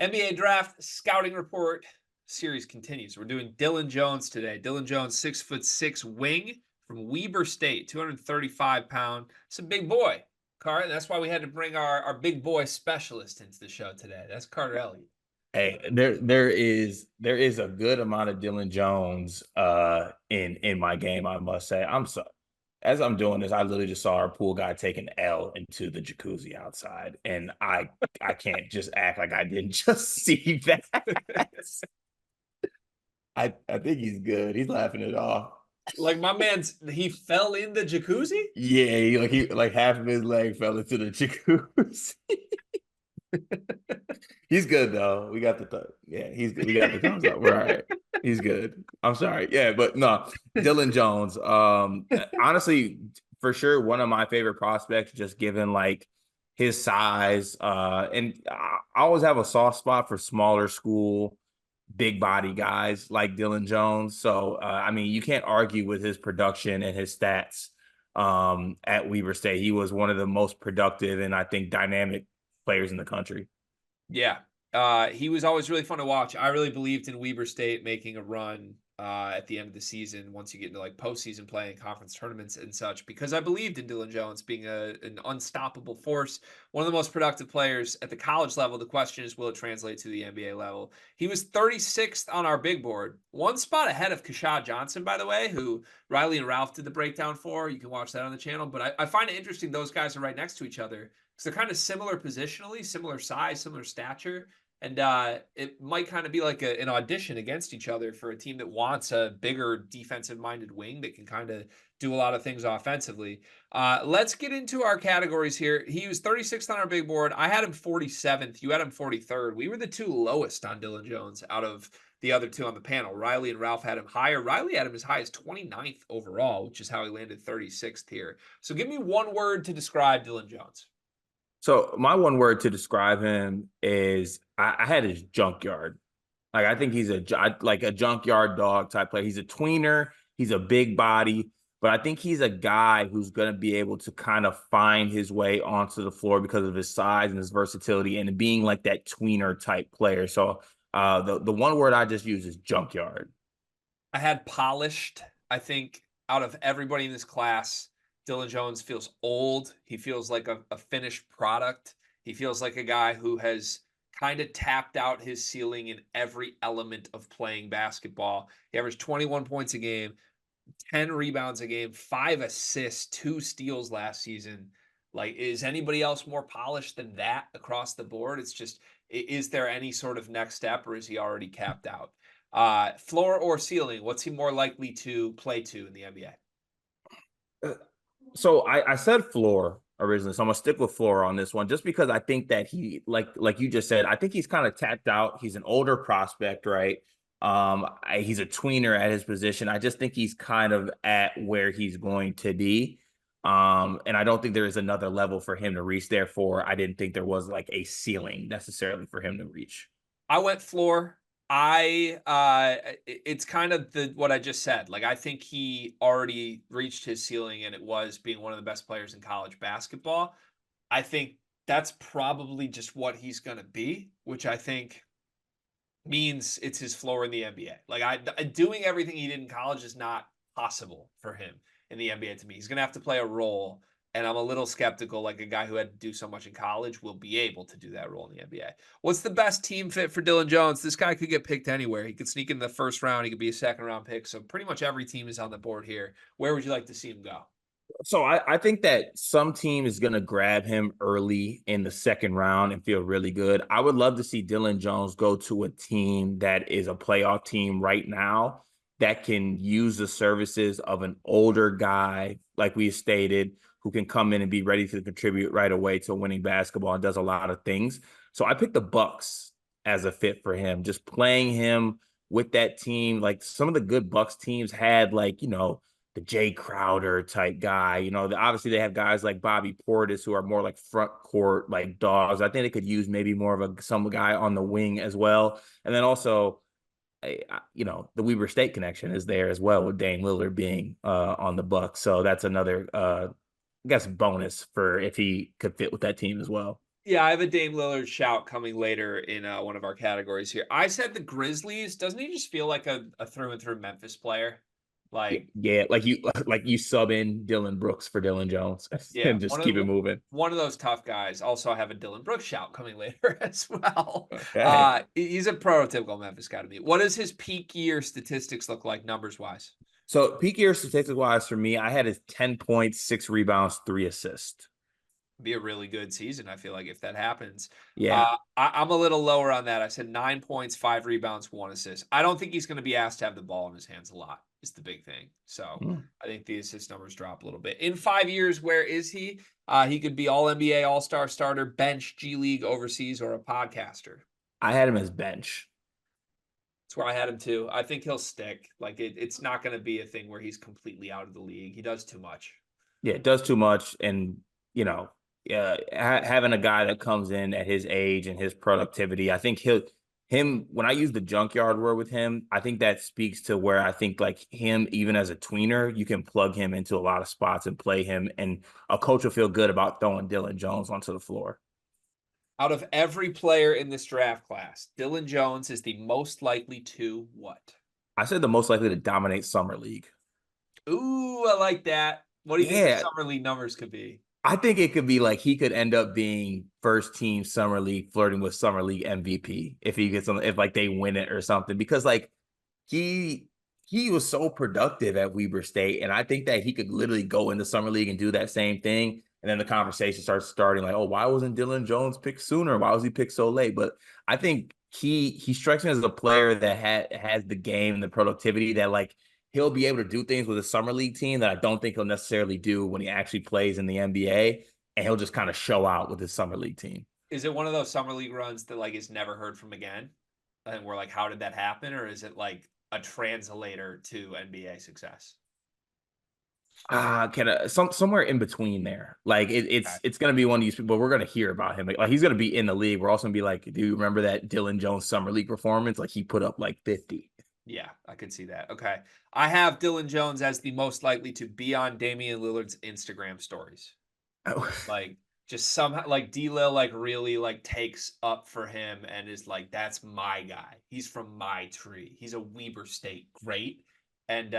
NBA draft scouting report series continues. We're doing Dillon Jones today. Dillon Jones, 6'6" wing from Weber State, 235-pound. It's a big boy, Carter. That's why we had to bring our big boy specialist into the show today. That's Carter Elliott. Hey, there is a good amount of Dillon Jones in my game, I must say. I'm so As I'm doing this, I literally just saw our pool guy take an L into the jacuzzi outside, and I can't just act like I didn't just see that. I think he's good. He's laughing it off. Like he fell in the jacuzzi? Yeah, he half of his leg fell into the jacuzzi. He's good though. We got he's good. We got the thumbs up. We're all right. He's good. I'm sorry. Yeah, but no, Dillon Jones. Honestly, for sure, one of my favorite prospects, just given like his size. And I always have a soft spot for smaller school, big body guys like Dillon Jones. So I mean, you can't argue with his production and his stats at Weber State. He was one of the most productive and I think dynamic players in the country. Yeah. He was always really fun to watch. I really believed in Weber State making a run at the end of the season once you get into like postseason play and conference tournaments and such, because I believed in Dillon Jones being an unstoppable force, one of the most productive players at the college level. The question is, will it translate to the NBA level? He was 36th on our big board, one spot ahead of Kashad Johnson, by the way, who Riley and Ralph did the breakdown for. You can watch that on the channel. But I find it interesting those guys are right next to each other because they're kind of similar positionally, similar size, similar stature. And it might kind of be like an audition against each other for a team that wants a bigger defensive-minded wing that can kind of do a lot of things offensively. Let's get into our categories here. He was 36th on our big board. I had him 47th. You had him 43rd. We were the two lowest on Dillon Jones out of the other two on the panel. Riley and Ralph had him higher. Riley had him as high as 29th overall, which is how he landed 36th here. So give me one word to describe Dillon Jones. So my one word to describe him is I had his junkyard. Like I think he's like a junkyard dog type player. He's a tweener. He's a big body, but I think he's a guy who's going to be able to kind of find his way onto the floor because of his size and his versatility and being like that tweener type player. So the one word I just use is junkyard. I had polished. I think out of everybody in this class, Dillon Jones feels old. He feels like a finished product. He feels like a guy who has kind of tapped out his ceiling in every element of playing basketball. He averaged 21 points a game, 10 rebounds a game, 5 assists, 2 steals last season. Like, is anybody else more polished than that across the board? It's just, is there any sort of next step, or is he already capped out? Floor or ceiling, what's he more likely to play to in the NBA? So I said floor originally, so I'm gonna stick with floor on this one, just because I think that he, like you just said, I think he's kind of tapped out. He's an older prospect, right? He's a tweener at his position. I just think he's kind of at where he's going to be. And I don't think there is another level for him to reach. Therefore, I didn't think there was like a ceiling necessarily for him to reach. I went floor. It's kind of what I just said. Like, I think he already reached his ceiling, and it was being one of the best players in college basketball. I think that's probably just what he's going to be, which I think means it's his floor in the NBA. Like, doing everything he did in college is not possible for him in the NBA to me. He's going to have to play a role. And I'm a little skeptical, like a guy who had to do so much in college will be able to do that role in the NBA. What's the best team fit for Dillon Jones? This guy could get picked anywhere. He could sneak in the first round. He could be a second-round pick. So pretty much every team is on the board here. Where would you like to see him go? So I think that some team is going to grab him early in the second round and feel really good. I would love to see Dillon Jones go to a team that is a playoff team right now that can use the services of an older guy, like we stated, who can come in and be ready to contribute right away to winning basketball and does a lot of things. So I picked the Bucks as a fit for him, just playing him with that team. Like some of the good Bucks teams had like, the Jay Crowder type guy. Obviously they have guys like Bobby Portis who are more like front court, like dogs. I think they could use maybe more of some guy on the wing as well. And then also, the Weber State connection is there as well with Dame Lillard being on the Bucks. So that's another, I guess, bonus for if he could fit with that team as well. Yeah, I have a Dame Lillard shout coming later in one of our categories here. I said the Grizzlies. Doesn't he just feel like a through and through Memphis player? Like, Yeah, like you sub in Dylan Brooks for Dylan Jones yeah, and just keep it moving. one of those tough guys. Also, I have a Dylan Brooks shout coming later as well. Okay. He's a prototypical Memphis guy to me. What does his peak year statistics look like numbers wise? So peak year statistics wise for me, I had his 10 points, 6 rebounds, 3 assists. Be a really good season, I feel like, if that happens. Yeah. I'm a little lower on that. I said 9 points, 5 rebounds, 1 assist. I don't think he's gonna be asked to have the ball in his hands a lot, is the big thing. So, Mm. I think the assist numbers drop a little bit. In 5 years, where is he? He could be All-NBA, All-Star starter, bench, G League, overseas, or a podcaster. I had him as bench. That's where I had him too. I think he'll stick. Like, it's not gonna be a thing where he's completely out of the league. He does too much. Yeah, it does too much. And, you know, having a guy that comes in at his age and his productivity, I think when I use the junkyard word with him, I think that speaks to where I think like him, even as a tweener, you can plug him into a lot of spots and play him. And a coach will feel good about throwing Dillon Jones onto the floor. Out of every player in this draft class, Dillon Jones is the most likely to what? I said the most likely to dominate summer league. Ooh, I like that. What do you think the Yeah, summer league numbers could be? I think it could be like he could end up being first team summer league, flirting with summer league MVP if he gets on, if like they win it or something. Because like he he was so productive at Weber State, and I think that he could literally go into summer league and do that same thing. And then the conversation starts starting like, oh, why wasn't Dillon Jones picked sooner? Why was he picked so late? But I think he strikes me as a player that has the game and the productivity that like he'll be able to do things with a summer league team that I don't think he'll necessarily do when he actually plays in the NBA. And he'll just kind of show out with his summer league team. Is it one of those summer league runs that like is never heard from again? And we're like, how did that happen? Or is it like a translator to NBA success? Kind of somewhere in between there. Like Okay. it's gonna be one of these people. We're gonna hear about him. Like he's gonna be in the league. We're also gonna be like, do you remember that Dillon Jones summer league performance? Like he put up like 50. Yeah, I could see that. Okay. I have Dillon Jones as the most likely to be on Damian Lillard's Instagram stories. Like, just somehow like D-Lil, like, really, like, takes up for him and is like, "That's my guy. He's from my tree. He's a Weber State great." And,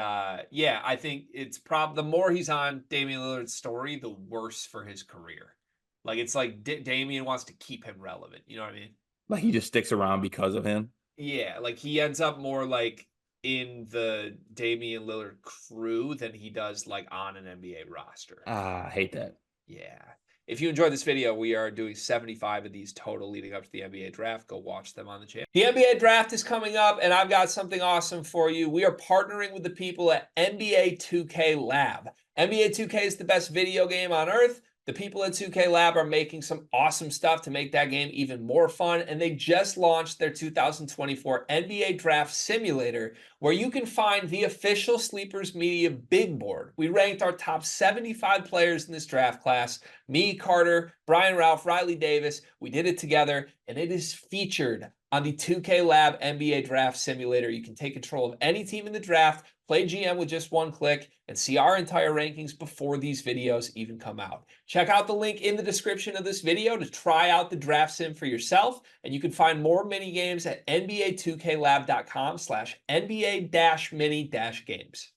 yeah, I think it's the more he's on Damian Lillard's story, the worse for his career. Like, it's like Damian wants to keep him relevant, you know what I mean? Like he just sticks around because of him. Yeah, like, he ends up more, like, in the Damian Lillard crew than he does, like, on an NBA roster. I hate that. Yeah. If you enjoyed this video, we are doing 75 of these total leading up to the NBA draft. Go watch them on the channel. The NBA draft is coming up, and I've got something awesome for you. We are partnering with the people at NBA 2K Lab. NBA 2K is the best video game on earth. The people at 2K Lab are making some awesome stuff to make that game even more fun, and they just launched their 2024 NBA Draft Simulator, where you can find the official Sleepers Media big board. We ranked our top 75 players in this draft class. Me, Carter, Brian Ralph, Riley Davis. We did it together, and it is featured on the 2K Lab NBA Draft Simulator. You can take control of any team in the draft, play GM with just one click, and see our entire rankings before these videos even come out. Check out the link in the description of this video to try out the draft sim for yourself, and you can find more mini games at nba2klab.com/nba-mini-games.